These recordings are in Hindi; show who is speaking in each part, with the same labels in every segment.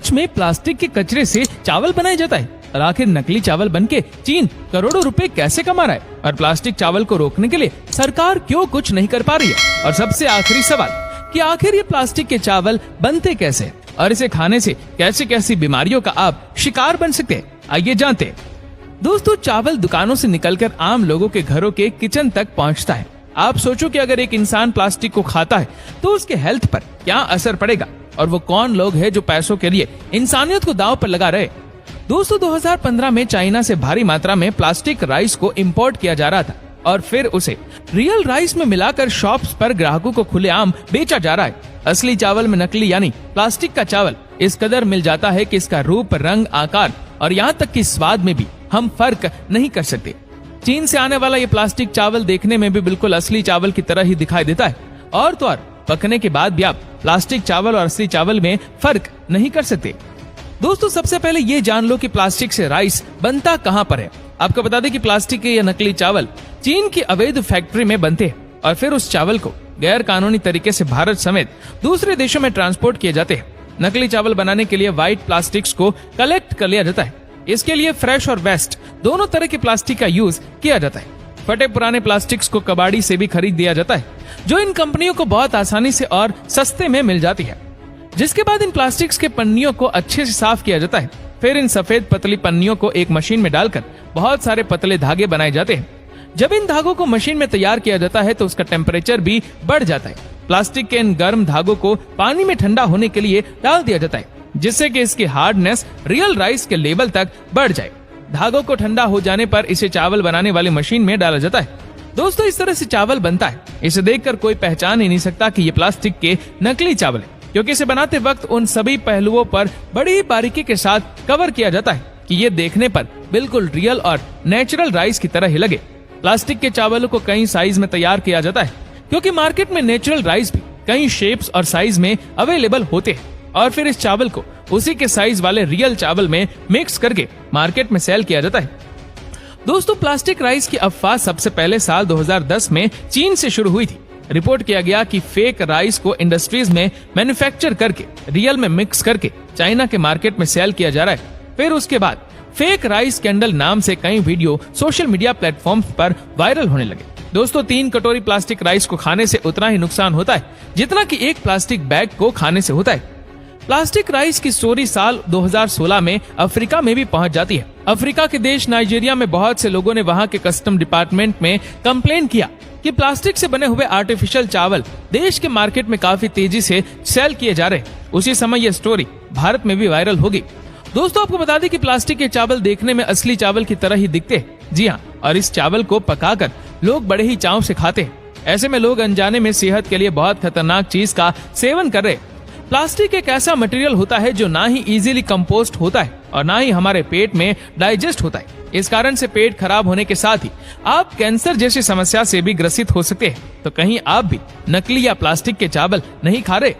Speaker 1: सच में प्लास्टिक के कचरे से चावल बनाया जाता है? और आखिर नकली चावल बनके चीन करोड़ों रुपए कैसे कमा रहा है? और प्लास्टिक चावल को रोकने के लिए सरकार क्यों कुछ नहीं कर पा रही है? और सबसे आखिरी सवाल कि आखिर ये प्लास्टिक के चावल बनते कैसे और इसे खाने से कैसी कैसी बीमारियों का आप शिकार बन सकते हैं? आइए जानते हैं। दोस्तों, चावल दुकानों से निकलकर आम लोगों के घरों के किचन तक पहुंचता है। आप सोचो कि अगर एक इंसान प्लास्टिक को खाता है तो उसके हेल्थ पर क्या असर पड़ेगा, और वो कौन लोग हैं जो पैसों के लिए इंसानियत को दांव पर लगा रहे। दोस्तों, 2015 में चाइना से भारी मात्रा में प्लास्टिक राइस को इंपोर्ट किया जा रहा था और फिर उसे रियल राइस में मिलाकर शॉप्स पर ग्राहकों को खुलेआम बेचा जा रहा है। असली चावल में नकली यानी प्लास्टिक का चावल इस कदर मिल जाता है कि इसका रूप, रंग, आकार और यहाँ तक कि स्वाद में भी हम फर्क नहीं कर सकते। चीन से आने वाला ये प्लास्टिक चावल देखने में भी बिल्कुल असली चावल की तरह ही दिखाई देता है, और तो और पकने के बाद भी आप प्लास्टिक चावल और असली चावल में फर्क नहीं कर सकते। दोस्तों, सबसे पहले ये जान लो कि प्लास्टिक से राइस बनता कहाँ पर है। आपको बता दें कि प्लास्टिक के ये नकली चावल चीन की अवैध फैक्ट्री में बनते हैं और फिर उस चावल को गैर कानूनी तरीके से भारत समेत दूसरे देशों में ट्रांसपोर्ट किए जाते हैं। नकली चावल बनाने के लिए व्हाइट प्लास्टिक्स को कलेक्ट कर लिया जाता है। इसके लिए फ्रेश और वेस्ट दोनों तरह के प्लास्टिक का यूज किया जाता है। फटे पुराने प्लास्टिक्स को कबाड़ी से भी खरीद दिया जाता है, जो इन कंपनियों को बहुत आसानी से और सस्ते में मिल जाती है। जिसके बाद इन प्लास्टिक्स के पन्नियों को अच्छे से साफ किया जाता है। फिर इन सफेद पतली पन्नियों को एक मशीन में डालकर बहुत सारे पतले धागे बनाए जाते हैं। जब इन धागों को मशीन में तैयार किया जाता है तो उसका टेम्परेचर भी बढ़ जाता है। प्लास्टिक के इन गर्म धागों को पानी में ठंडा होने के लिए डाल दिया जाता है, जिससे कि इसकी हार्डनेस रियल राइस के लेवल तक बढ़ जाए। धागों को ठंडा हो जाने पर इसे चावल बनाने वाली मशीन में डाला जाता है। दोस्तों, इस तरह से चावल बनता है। इसे देखकर कोई पहचान ही नहीं सकता कि ये प्लास्टिक के नकली चावल है, क्योंकि इसे बनाते वक्त उन सभी पहलुओं पर बड़ी बारीकी के साथ कवर किया जाता है कि ये देखने पर बिल्कुल रियल और नेचुरल राइस की तरह ही लगे। प्लास्टिक के चावलों को कई साइज में तैयार किया जाता है, क्योंकि मार्केट में नेचुरल राइस भी कई शेप्स और साइज में अवेलेबल होते हैं, और फिर इस चावल को उसी के साइज वाले रियल चावल में मिक्स करके मार्केट में सेल किया जाता है। दोस्तों, प्लास्टिक राइस की अफवाह सबसे पहले साल 2010 में चीन से शुरू हुई थी। रिपोर्ट किया गया कि फेक राइस को इंडस्ट्रीज में मैन्युफैक्चर करके रियल में मिक्स करके चाइना के मार्केट में सेल किया जा रहा है। फिर उसके बाद फेक राइस कैंडल नाम से कई वीडियो सोशल मीडिया प्लेटफॉर्म्स पर वायरल होने लगे। दोस्तों, 3 कटोरी प्लास्टिक राइस को खाने से उतना ही नुकसान होता है जितना कि एक प्लास्टिक बैग को खाने से होता है। प्लास्टिक राइस की स्टोरी साल 2016 में अफ्रीका में भी पहुंच जाती है। अफ्रीका के देश नाइजीरिया में बहुत से लोगों ने वहां के कस्टम डिपार्टमेंट में कंप्लेन किया कि प्लास्टिक से बने हुए आर्टिफिशियल चावल देश के मार्केट में काफी तेजी से सेल किए जा रहे हैं। उसी समय यह स्टोरी भारत में भी वायरल होगी। दोस्तों, आपको बता दें कि प्लास्टिक के चावल देखने में असली चावल की तरह ही दिखते हैं। जी हाँ, और इस चावल को पकाकर लोग बड़े ही चाव से खाते हैं। ऐसे में लोग अनजाने में सेहत के लिए बहुत खतरनाक चीज का सेवन कर रहे हैं। प्लास्टिक एक ऐसा मटेरियल होता है जो ना ही इजीली कंपोस्ट होता है और ना ही हमारे पेट में डाइजेस्ट होता है। इस कारण से पेट खराब होने के साथ ही आप कैंसर जैसी समस्या से भी ग्रसित हो सकते हैं। तो कहीं आप भी नकली या प्लास्टिक के चावल नहीं खा रहे?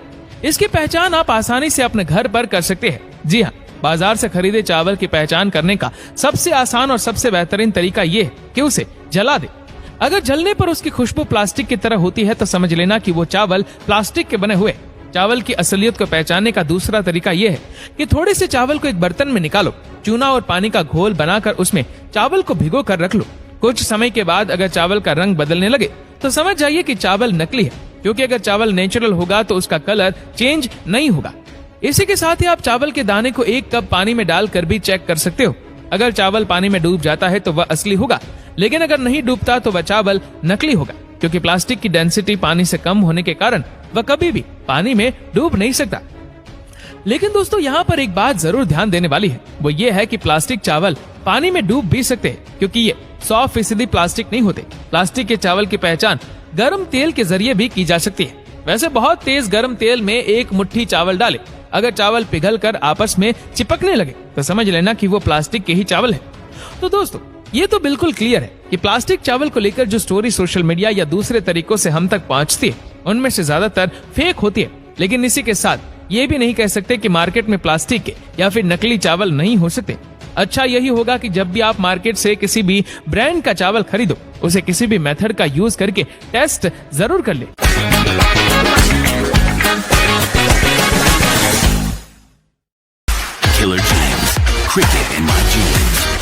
Speaker 1: इसकी पहचान आप आसानी से अपने घर पर कर सकते हैं। जी हाँ, बाजार से खरीदे चावल की पहचान करने का सबसे आसान और सबसे बेहतरीन तरीका ये है कि उसे जला दे। अगर जलने पर उसकी खुशबू प्लास्टिक की तरह होती है तो समझ लेना कि वो चावल प्लास्टिक के बने हुए। चावल की असलियत को पहचानने का दूसरा तरीका यह है कि थोड़े से चावल को एक बर्तन में निकालो, चूना और पानी का घोल बनाकर उसमें चावल को भिगो कर रख लो। कुछ समय के बाद अगर चावल का रंग बदलने लगे तो समझ जाइए कि चावल नकली है, क्योंकि अगर चावल नेचुरल होगा तो उसका कलर चेंज नहीं होगा। इसी के साथ ही आप चावल के दाने को 1 कप पानी में डालकर भी चेक कर सकते हो। अगर चावल पानी में डूब जाता है तो वह असली होगा, लेकिन अगर नहीं डूबता तो वह चावल नकली होगा, क्योंकि प्लास्टिक की डेंसिटी पानी से कम होने के कारण वह कभी भी पानी में डूब नहीं सकता। लेकिन दोस्तों, यहाँ पर एक बात जरूर ध्यान देने वाली है, वो ये है कि प्लास्टिक चावल पानी में डूब भी सकते हैं, क्योंकि ये 100% प्लास्टिक नहीं होते। प्लास्टिक के चावल की पहचान गर्म तेल के जरिए भी की जा सकती है। वैसे बहुत तेज गर्म तेल में 1 मुट्ठी चावल डाले, अगर चावल पिघल कर आपस में चिपकने लगे तो समझ लेना कि वो प्लास्टिक के ही चावल है। तो दोस्तों, ये तो बिल्कुल क्लियर है कि प्लास्टिक चावल को लेकर जो स्टोरी सोशल मीडिया या दूसरे तरीकों से हम तक पहुंचती है, उनमें से ज्यादातर फेक होती है। लेकिन इसी के साथ ये भी नहीं कह सकते कि मार्केट में प्लास्टिक के या फिर नकली चावल नहीं हो सकते। अच्छा यही होगा कि जब भी आप मार्केट से किसी भी ब्रांड का चावल खरीदो, उसे किसी भी मेथड का यूज करके टेस्ट जरूर कर ले।
Speaker 2: Cricket in my jeans.